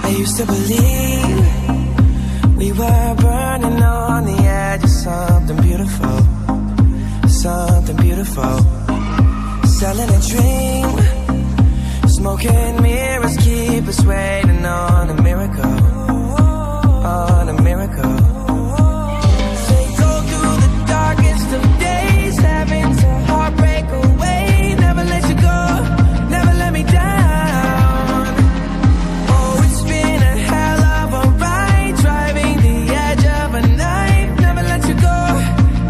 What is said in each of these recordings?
I used to believe we were burning on the edge of something beautiful, something beautiful. Selling a dream, smoking mirrors keep us waiting on a miracle, on a miracle. They go through the darkest of days, having to heartbreak away. Never let you go, never let me down. Oh, it's been a hell of a ride, driving the edge of a knife. Never let you go,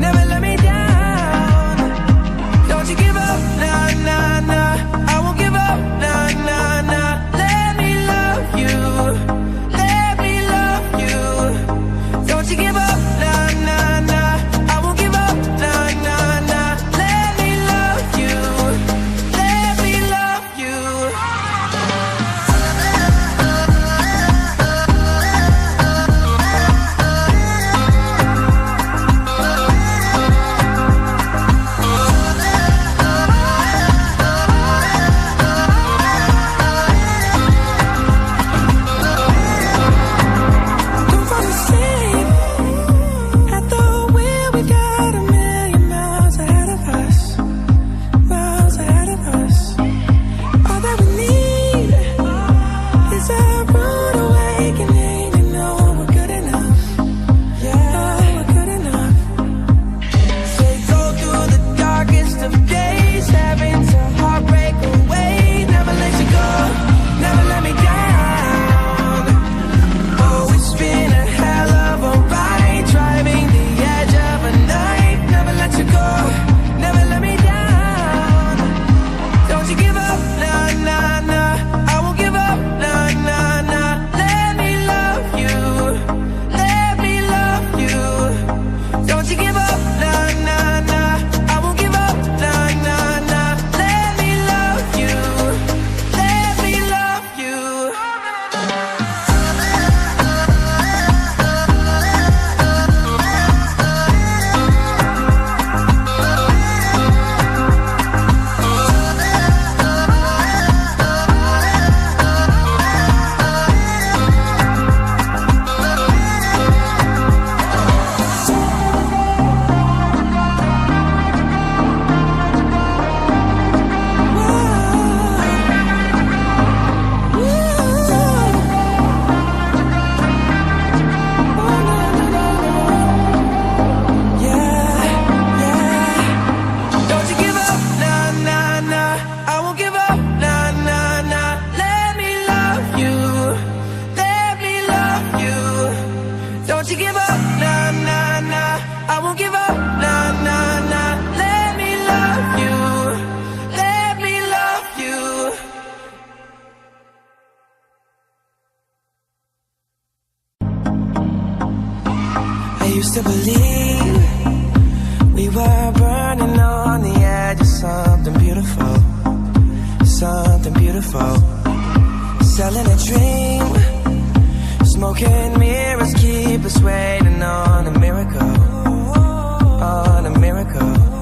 never let me down. Don't you give up, nah, nah, nah. I won't give up, nah, nah, nah. Let me love you, let me love you. Don't you give up, nah, nah, nah. I won't give up, nah, nah, nah. Let me love you, let me love you. Don't fall asleep at the wheel. We got a million miles ahead of us, miles ahead of us. All that we need is a rude awakening. You know we're good enough, yeah, we're good enough. They go through the darkest of days, having to heartbreak away. Never let you go, never let me down. Oh, it's been a hell of a ride, driving the edge of a knife. Never let you go, never let me down. Don't you give up, nah, nah, nah. I won't give up, nah, nah, nah. Let me love you, let me love you. Don't you give up, nah, nah, nah. I won't give up, nah, nah, nah. Let me love you, let me love you. Don't you give up, nah, nah, nah. I won't give up, nah, nah, nah. Let me love you, let me love you. Don't you give up, nah, nah, nah. I won't give up, nah, nah, nah. Let me love you, let me love you. I used to believe we were burning on the edge of something beautiful, something beautiful. Selling a dream, smoking mirrors keep us waiting on a miracle, on a miracle.